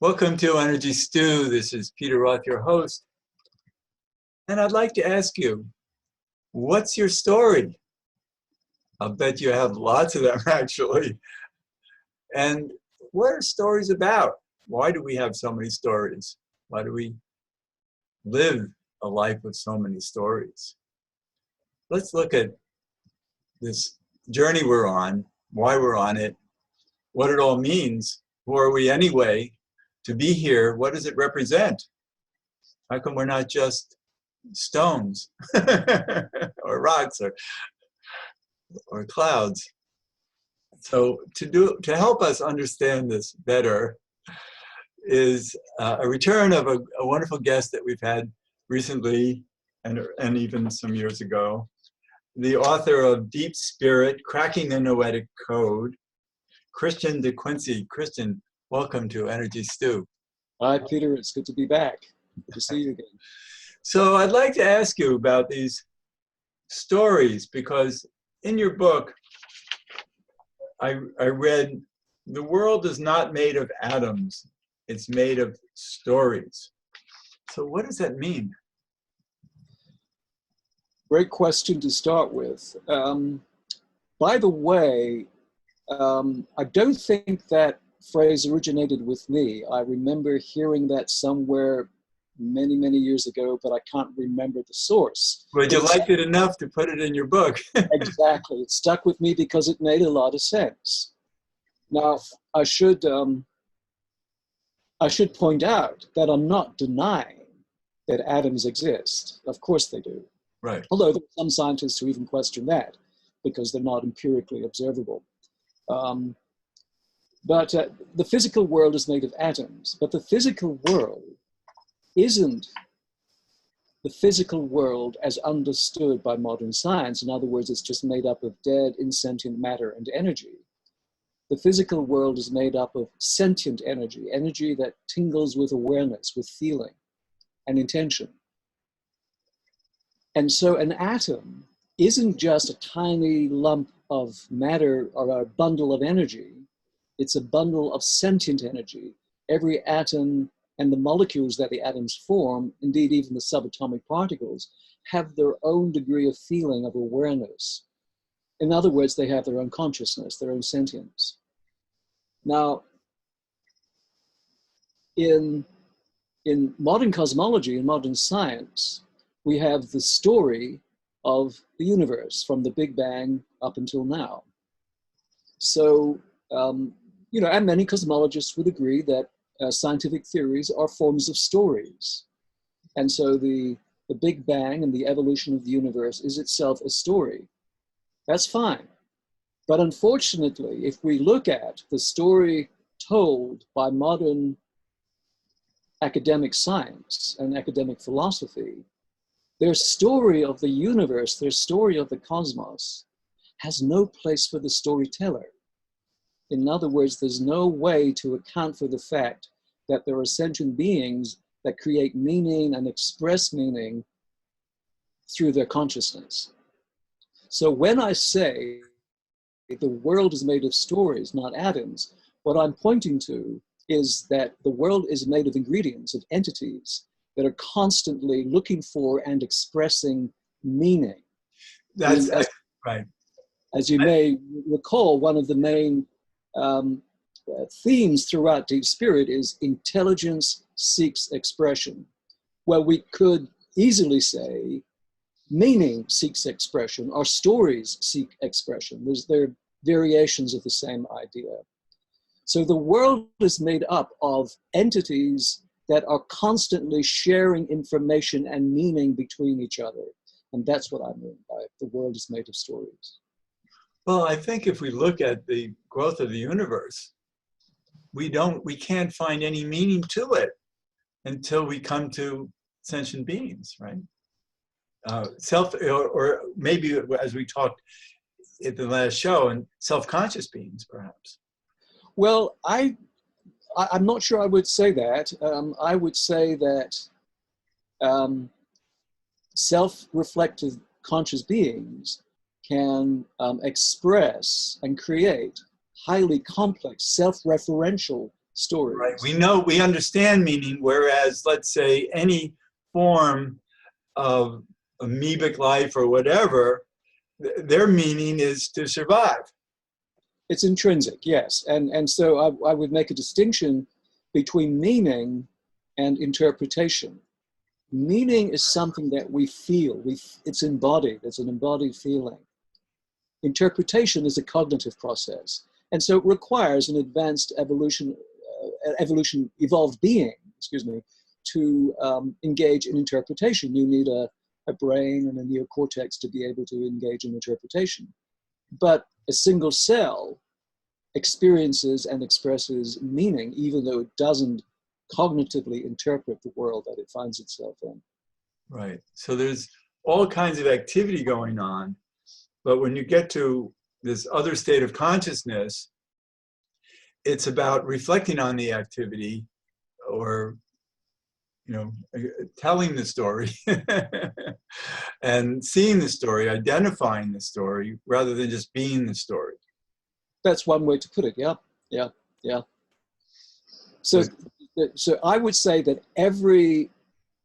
Welcome to Energy Stew. This is Peter Roth, your host. And I'd like to ask you, what's your story? I'll bet you have lots of them, actually. And what are stories about? Why do we have so many stories? Why do we live a life with so many stories? Let's look at this journey we're on, why we're on it, what it all means. Who are we anyway? To be here, what does it represent? How come we're not just stones or rocks or clouds? So to help us understand this better is a return of a wonderful guest that we've had recently and even some years ago, the author of Deep Spirit, Cracking the Noetic Code, Christian de Quincey. Christian, welcome to Energy Stew. Hi, Peter. It's good to be back. Good to see you again. So I'd like to ask you about these stories, because in your book, I read, the world is not made of atoms. It's made of stories. So what does that mean? Great question to start with. By the way, I don't think that phrase originated with me. I remember hearing that somewhere many, many years ago, but I can't remember the source. But you liked it enough to put it in your book. Exactly. It stuck with me because it made a lot of sense. Now, I should point out that I'm not denying that atoms exist. Of course they do. Right. Although there are some scientists who even question that because they're not empirically observable. But the physical world is made of atoms, but the physical world isn't the physical world as understood by modern science. In other words, it's just made up of dead, insentient matter and energy. The physical world is made up of sentient energy, energy that tingles with awareness, with feeling and intention. And so an atom isn't just a tiny lump of matter or a bundle of energy. It's a bundle of sentient energy. Every atom and the molecules that the atoms form, indeed even the subatomic particles, have their own degree of feeling, of awareness. In other words, they have their own consciousness, their own sentience. Now, in modern cosmology, in modern science, we have the story of the universe from the Big Bang up until now. So, and many cosmologists would agree that scientific theories are forms of stories. And so the Big Bang and the evolution of the universe is itself a story. That's fine. But unfortunately, if we look at the story told by modern academic science and academic philosophy, their story of the universe, their story of the cosmos, has no place for the storyteller. In other words, there's no way to account for the fact that there are sentient beings that create meaning and express meaning through their consciousness. So when I say the world is made of stories, not atoms, what I'm pointing to is that the world is made of ingredients, of entities that are constantly looking for and expressing meaning. That's right. As you may recall, one of the main themes throughout Deep Spirit is intelligence seeks expression. Well, we could easily say meaning seeks expression, or stories seek expression. They're variations of the same idea. So the world is made up of entities that are constantly sharing information and meaning between each other. And that's what I mean by the world is made of stories. Well, I think if we look at the growth of the universe, we can't find any meaning to it until we come to sentient beings, right? Or maybe as we talked at the last show, and self-conscious beings, perhaps. Well, I'm not sure I would say that. I would say that self-reflective conscious beings can express and create highly complex, self-referential stories. Right. We understand meaning, whereas, let's say, any form of amoebic life or whatever, their meaning is to survive. It's intrinsic, yes. And so I would make a distinction between meaning and interpretation. Meaning is something that we feel. It's embodied. It's an embodied feeling. Interpretation is a cognitive process. And so it requires an advanced evolved being, to engage in interpretation. You need a brain and a neocortex to be able to engage in interpretation. But a single cell experiences and expresses meaning, even though it doesn't cognitively interpret the world that it finds itself in. Right. So there's all kinds of activity going on, but when you get to this other state of consciousness, it's about reflecting on the activity, or telling the story and seeing the story, identifying the story, rather than just being the story. That's one way to put it. Yeah. So I would say that every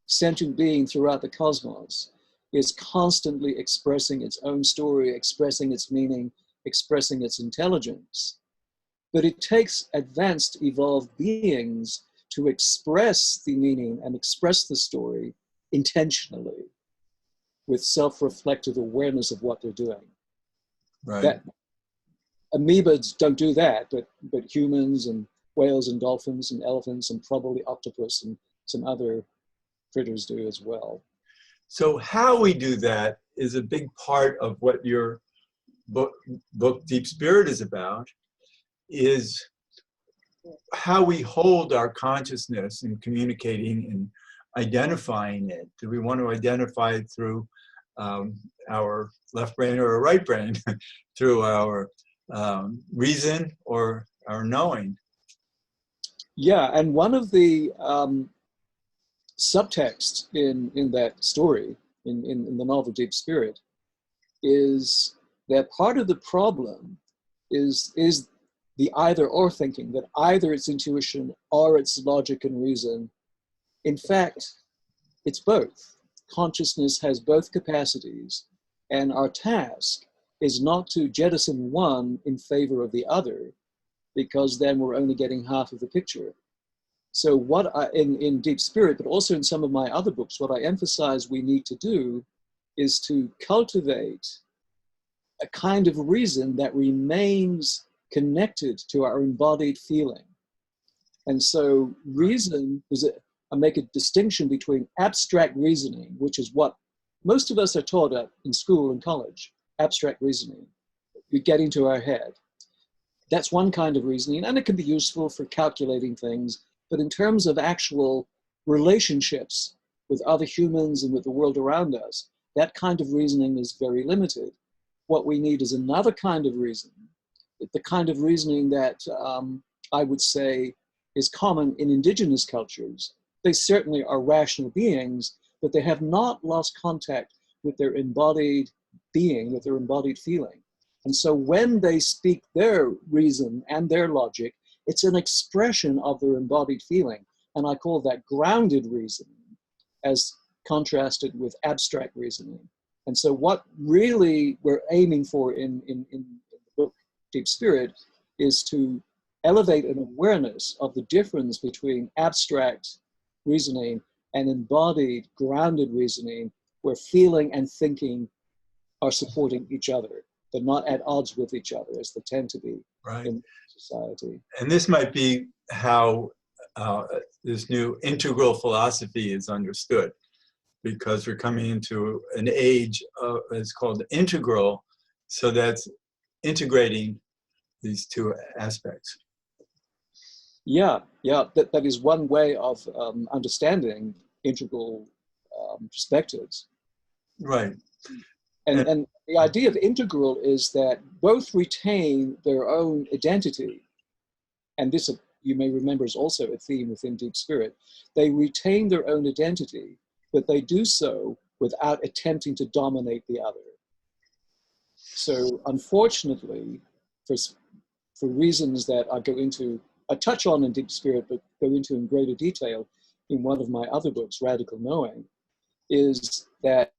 sentient being throughout the cosmos is constantly expressing its own story, expressing its meaning, expressing its intelligence. But it takes advanced, evolved beings to express the meaning and express the story intentionally, with self-reflective awareness of what they're doing. Right. Amoebas don't do that, but humans and whales and dolphins and elephants and probably octopus and some other critters do as well. So how we do that is a big part of what your book Deep Spirit is about, is how we hold our consciousness in communicating and identifying it. Do we want to identify it through our left brain or our right brain, through our reason or our knowing? Yeah, and one of the subtext in that story, in the novel Deep Spirit, is that part of the problem is the either-or thinking, that either it's intuition or it's logic and reason. In fact, it's both. Consciousness has both capacities, and our task is not to jettison one in favor of the other, because then we're only getting half of the picture. So what in Deep Spirit, but also in some of my other books, what I emphasize we need to do is to cultivate a kind of reason that remains connected to our embodied feeling. And so reason, I make a distinction between abstract reasoning, which is what most of us are taught in school and college, abstract reasoning. We get into our head. That's one kind of reasoning, and it can be useful for calculating things. But in terms of actual relationships with other humans and with the world around us, that kind of reasoning is very limited. What we need is another kind of reasoning, the kind of reasoning that I would say is common in indigenous cultures. They certainly are rational beings, but they have not lost contact with their embodied being, with their embodied feeling. And so when they speak their reason and their logic, it's an expression of their embodied feeling. And I call that grounded reasoning, as contrasted with abstract reasoning. And so what really we're aiming for in the book Deep Spirit is to elevate an awareness of the difference between abstract reasoning and embodied, grounded reasoning, where feeling and thinking are supporting each other. They're not at odds with each other, as they tend to be in society. And this might be how this new integral philosophy is understood, because we're coming into an age it's called integral, so that's integrating these two aspects. Yeah, that is one way of understanding integral perspectives. Right. And the idea of integral is that both retain their own identity. And this, you may remember, is also a theme within Deep Spirit. They retain their own identity, but they do so without attempting to dominate the other. So unfortunately, for reasons that I go into I touch on in Deep Spirit, but go into in greater detail in one of my other books, Radical Knowing, is that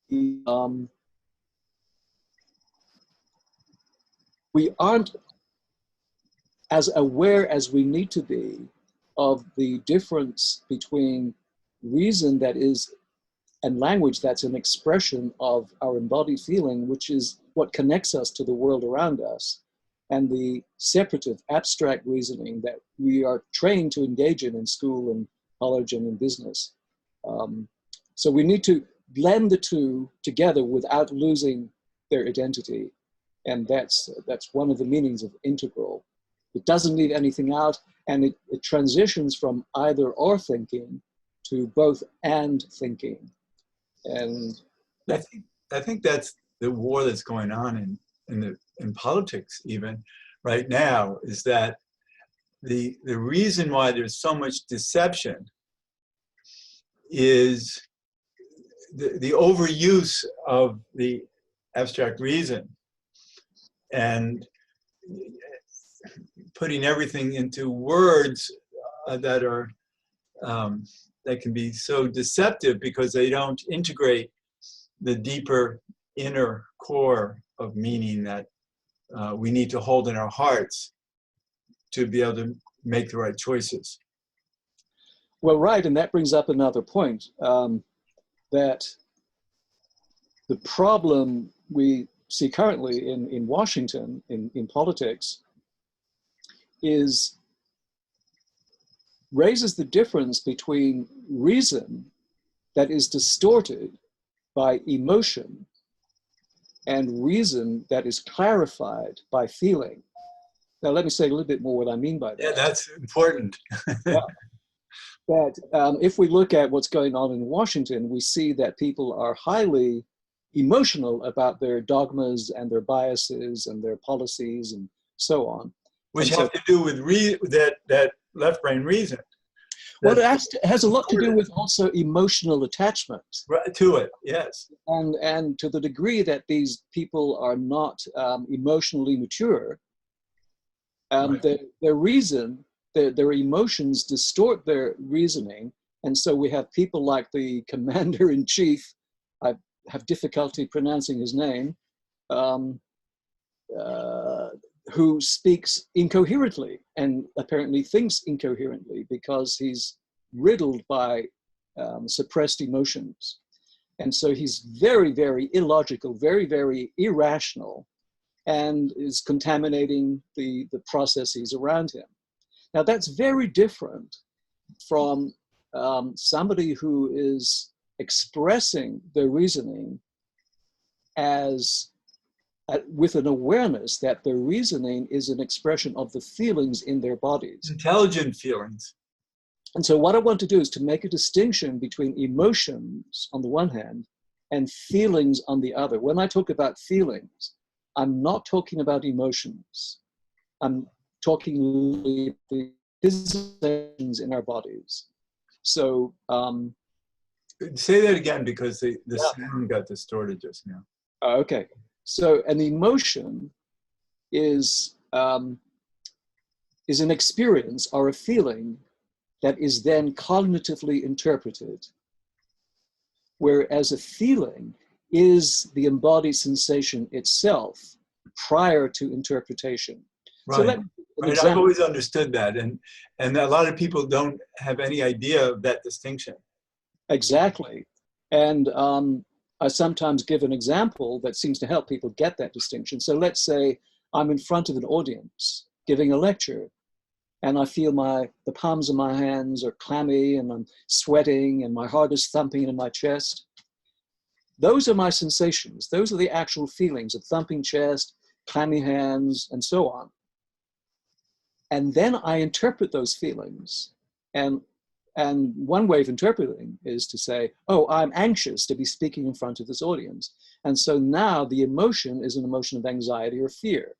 we aren't as aware as we need to be of the difference between reason that is, and language that's an expression of our embodied feeling, which is what connects us to the world around us, and the separative, abstract reasoning that we are trained to engage in school and college and in business. So we need to blend the two together without losing their identity. And that's one of the meanings of integral. It doesn't leave anything out, and it transitions from either or thinking to both and thinking. And I think that's the war that's going on in politics even right now, is that the reason why there's so much deception is the overuse of the abstract reason and putting everything into words that are that can be so deceptive because they don't integrate the deeper inner core of meaning that we need to hold in our hearts to be able to make the right choices. well, right, and that brings up another point, that the problem we see currently in Washington, in politics, raises the difference between reason that is distorted by emotion and reason that is clarified by feeling. Now, let me say a little bit more what I mean by that. Yeah, that's important. Yeah. That if we look at what's going on in Washington, we see that people are highly emotional about their dogmas and their biases and their policies and so on. Which and have to do with that left brain reason. Well, it has a lot to do with also emotional attachment. Right, to it, yes. And to the degree that these people are not emotionally mature, Right. their reason, their emotions distort their reasoning. And so we have people like the commander-in-chief, I have difficulty pronouncing his name, who speaks incoherently and apparently thinks incoherently because he's riddled by suppressed emotions. And so he's very, very illogical, very, very irrational, and is contaminating the processes around him. Now, that's very different from somebody who is expressing their reasoning as with an awareness that their reasoning is an expression of the feelings in their bodies. Intelligent feelings. And so what I want to do is to make a distinction between emotions on the one hand and feelings on the other. When I talk about feelings, I'm not talking about emotions. I'm talking the sensations in our bodies. So say that again, because the sound got distorted just now. Okay. So an emotion is an experience or a feeling that is then cognitively interpreted, whereas a feeling is the embodied sensation itself prior to interpretation. Right. So let me right. I've always understood that, and a lot of people don't have any idea of that distinction. Exactly. And I sometimes give an example that seems to help people get that distinction. So let's say I'm in front of an audience giving a lecture, and I feel the palms of my hands are clammy, and I'm sweating, and my heart is thumping in my chest. Those are my sensations. Those are the actual feelings of thumping chest, clammy hands, and so on. And then I interpret those feelings. And one way of interpreting is to say, oh, I'm anxious to be speaking in front of this audience. And so now the emotion is an emotion of anxiety or fear.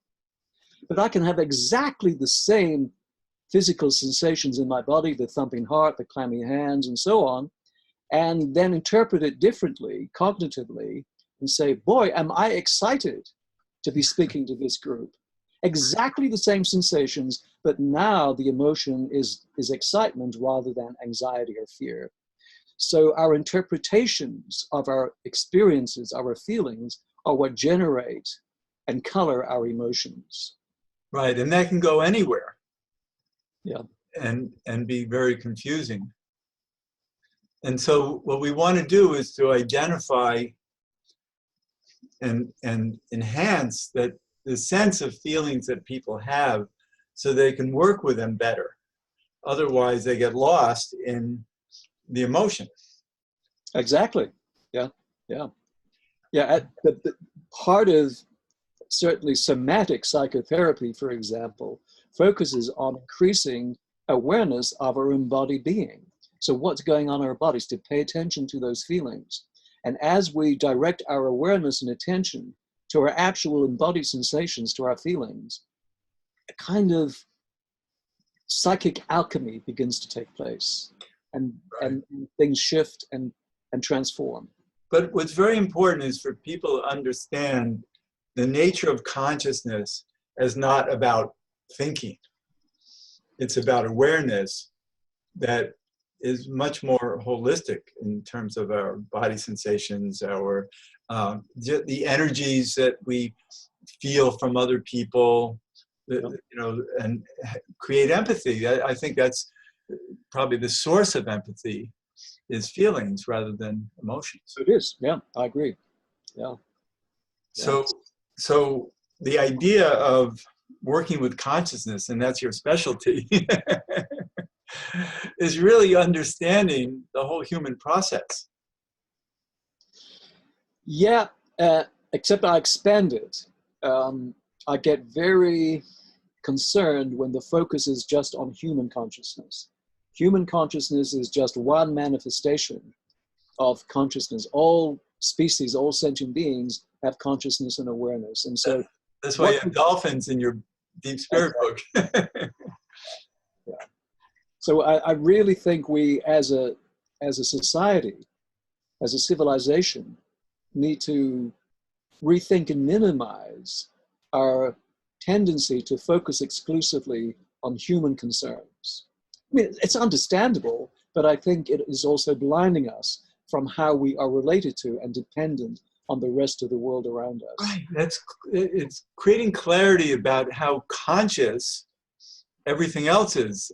But I can have exactly the same physical sensations in my body, the thumping heart, the clammy hands, and so on, and then interpret it differently, cognitively, and say, boy, am I excited to be speaking to this group. exactly the same sensations, but now the emotion is excitement rather than anxiety or fear. So our interpretations of our experiences, our feelings, are what generate and color our emotions. Right, and that can go anywhere. Yeah. And be very confusing. And so what we want to do is to identify and enhance that the sense of feelings that people have so they can work with them better. Otherwise, they get lost in the emotion. Exactly. Yeah. Yeah. Yeah. The part of certainly somatic psychotherapy, for example, focuses on increasing awareness of our embodied being. So what's going on in our bodies, to pay attention to those feelings. And as we direct our awareness and attention to our actual embodied sensations, to our feelings, a kind of psychic alchemy begins to take place, and, Right. and things shift and transform. But what's very important is for people to understand the nature of consciousness as not about thinking. It's about awareness that is much more holistic in terms of our body sensations, our the energies that we feel from other people, you know, and create empathy. I think that's probably the source of empathy, is feelings rather than emotions. It is. Yeah, I agree. Yeah. So the idea of working with consciousness, and that's your specialty, is really understanding the whole human process. Yeah, except I expand it. I get very concerned when the focus is just on human consciousness. Human consciousness is just one manifestation of consciousness. All species, all sentient beings have consciousnness and awareness. And so that's why you have dolphins in your Deep Spirit book. Yeah. So I really think we as a society, as a civilization, need to rethink and minimize our tendency to focus exclusively on human concerns. I mean, it's understandable, but I think it is also blinding us from how we are related to and dependent on the rest of the world around us. Right. It's creating clarity about how conscious everything else is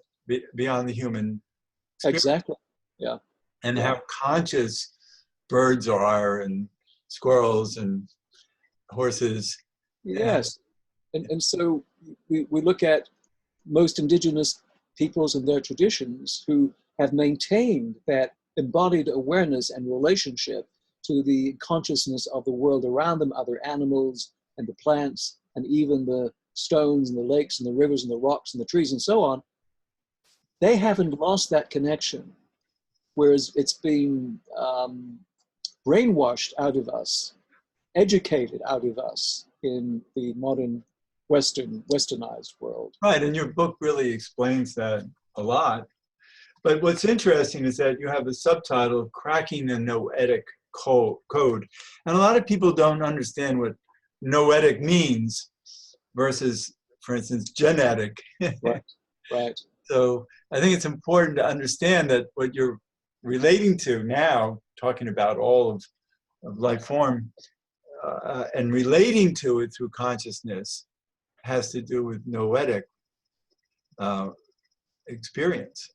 beyond the human spirit. Exactly. Yeah. And yeah. how conscious birds are, and squirrels and horses. Yes. And so we look at most indigenous peoples and their traditions who have maintained that embodied awareness and relationship to the consciousness of the world around them, other animals and the plants, and even the stones and the lakes and the rivers and the rocks and the trees and so on. They haven't lost that connection, whereas it's been brainwashed out of us, educated out of us in the modern westernized world. Right, and your book really explains that a lot. But what's interesting is that you have a subtitle, Cracking the Noetic Code. And a lot of people don't understand what noetic means versus, for instance, genetic. Right, right. So I think it's important to understand that what you're relating to now, talking about all of life form, and relating to it through consciousness, has to do with noetic experience,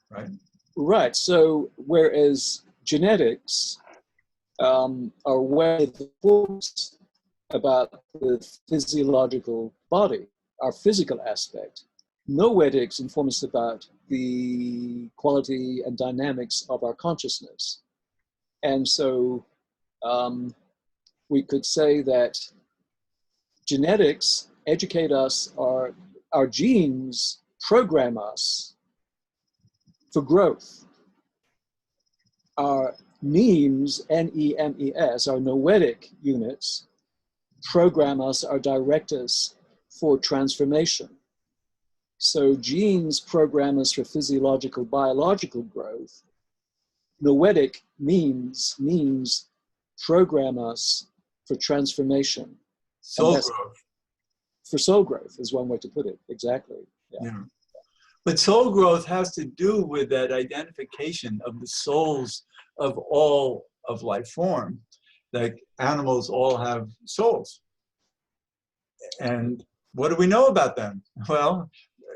right? Right. So whereas genetics are aware of the thoughts about the physiological body, our physical aspect, noetics inform us about the quality and dynamics of our consciousness. And so we could say that genetics educate us, our genes program us for growth. Our NEMS, N-E-M-E-S, our noetic units, program us or direct us for transformation. So genes program us for physiological, biological growth. Noetic means program us for transformation. Soul growth. for soul growth is one way to put it. Exactly. Yeah. Yeah. But soul growth has to do with that identification of the souls of all of life form. Like animals all have souls. And what do we know about them? Well,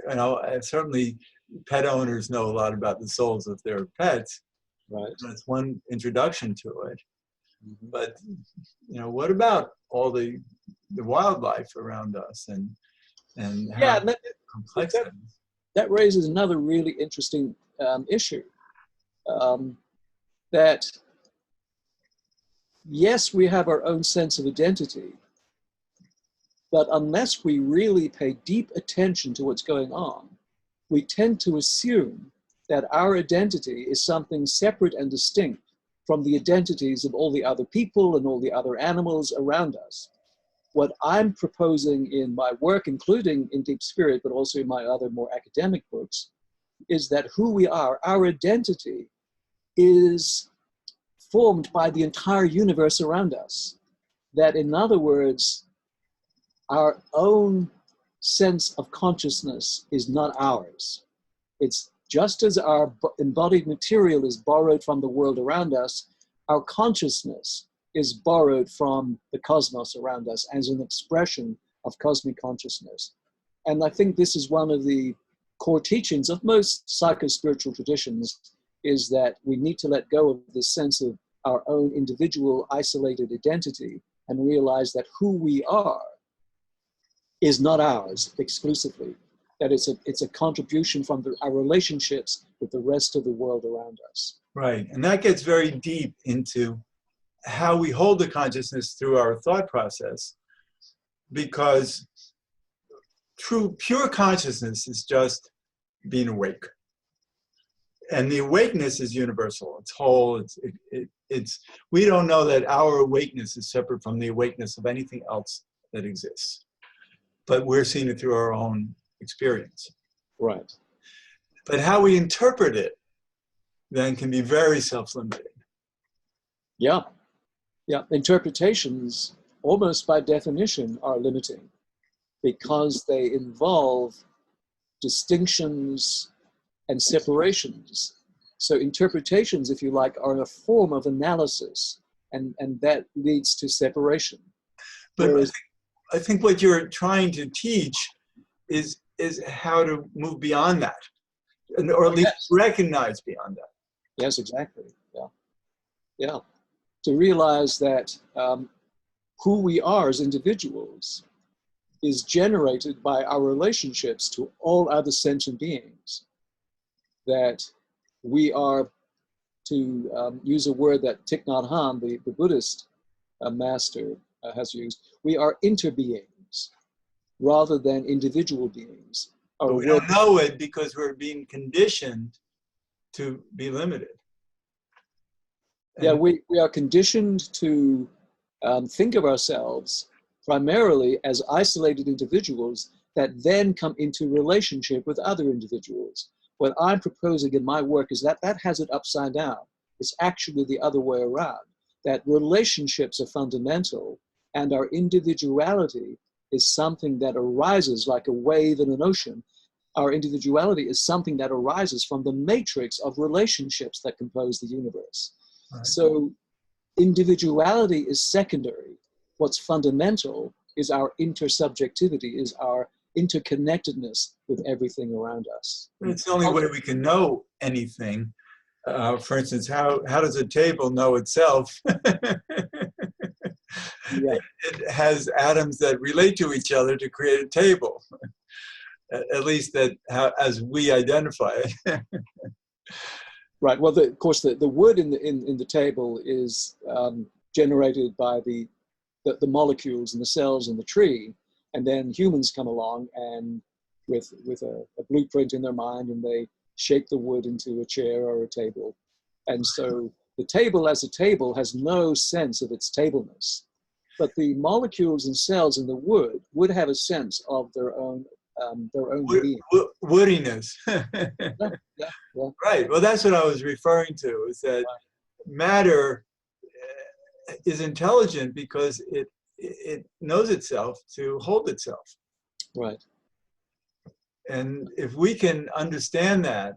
you know, certainly pet owners know a lot about the souls of their pets. Right. That's one introduction to it. Mm-hmm. But, you know, what about all the wildlife around us and how Yeah, complex that is? that raises another really interesting issue. That yes, we have our own sense of identity, but unless we really pay deep attention to what's going on, we tend to assume that our identity is something separate and distinct from the identities of all the other people and all the other animals around us. What I'm proposing in my work, including in Deep Spirit, but also in my other more academic books, is that who we are, our identity, is formed by the entire universe around us. That, in other words, our own sense of consciousness is not ours. It's just as our embodied material is borrowed from the world around us, our consciousness is borrowed from the cosmos around us as an expression of cosmic consciousness. And I think this is one of the core teachings of most psycho-spiritual traditions, is that we need to let go of this sense of our own individual isolated identity and realize that who we are is not ours exclusively, that it's a contribution from our relationships with the rest of the world around us. Right, and that gets very deep into how we hold the consciousness through our thought process, because true, pure consciousness is just being awake. And the awakeness is universal. It's whole. It's we don't know that our awakeness is separate from the awakeness of anything else that exists. But we're seeing it through our own experience. Right. But how we interpret it then can be very self-limiting. Yeah. Yeah. Interpretations, almost by definition, are limiting because they involve distinctions and separations. So interpretations, if you like, are a form of analysis, and that leads to separation. But Whereas, I think what you're trying to teach is how to move beyond that, or at least recognize beyond that. yes, exactly. Yeah. Yeah. To realize that who we are as individuals is generated by our relationships to all other sentient beings. That we are, to use a word that Thich Nhat Hanh, the Buddhist master, has used, we are interbeings rather than individual beings. But we don't know it because we're being conditioned to be limited. Yeah, we are conditioned to think of ourselves primarily as isolated individuals that then come into relationship with other individuals. What I'm proposing in my work is that has it upside down. It's actually the other way around, that relationships are fundamental and our individuality is something that arises like a wave in an ocean. Our individuality is something that arises from the matrix of relationships that compose the universe. Right. So individuality is secondary. What's fundamental is our intersubjectivity, is our interconnectedness with everything around us. It's the only way we can know anything. For instance, how does a table know itself? Yeah. It has atoms that relate to each other to create a table, at least as we identify it. Right. Well, of course, the wood in the table is generated by the molecules and the cells in the tree, and then humans come along and with a blueprint in their mind, and they shape the wood into a chair or a table. And so the table as a table has no sense of its tableness, but the molecules and cells in the wood would have a sense of their own being. Woodiness. Yeah. Right. Well, that's what I was referring to, is that matter is intelligent because it knows itself to hold itself. Right. And if we can understand that,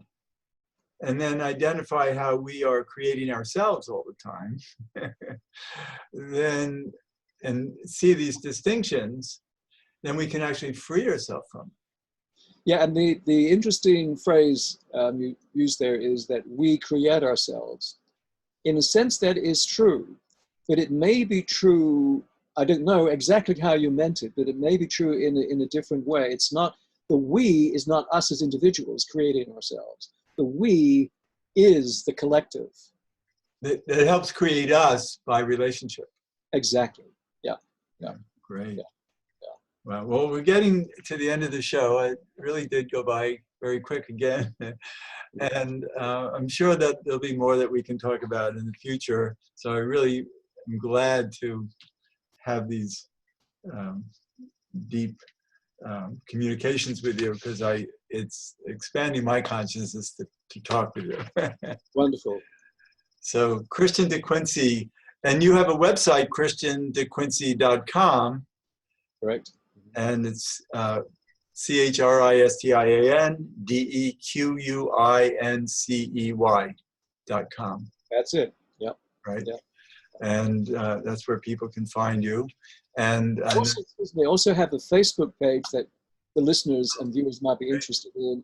and then identify how we are creating ourselves all the time, then, and see these distinctions, then we can actually free ourselves from it. Yeah, and the interesting phrase you used there is that we create ourselves. In a sense, that is true, but it may be true, I don't know exactly how you meant it, but it may be true in a different way. It's not, the we is not us as individuals creating ourselves. The we is the collective. That helps create us by relationship. Exactly. Yeah. Yeah. Great. Yeah. Yeah. Well, we're getting to the end of the show. It really did go by very quick again. And I'm sure that there'll be more that we can talk about in the future. So I really am glad to have these deep communications with you, because it's expanding my consciousness to talk with you. Wonderful. So Christian de Quincey, and you have a website, christiandequincey.com. Correct. And it's Christiandequincey.com. That's it. Yep. Right. Yep. And that's where people can find you. And they also have a Facebook page that the listeners and viewers might be interested in.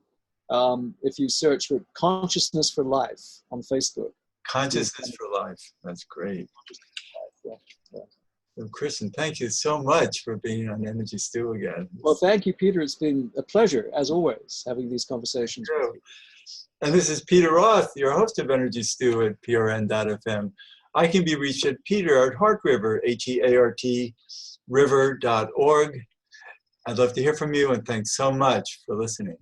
If you search for Consciousness for Life on Facebook. Consciousness for Life. That's great. Yeah. Yeah. Well, Christian, thank you so much for being on Energy Stew again. Well, thank you, Peter. It's been a pleasure, as always, having these conversations with you. And this is Peter Roth, your host of Energy Stew at prn.fm. I can be reached at Peter at Heart River, HEART river.org. I'd love to hear from you, and thanks so much for listening.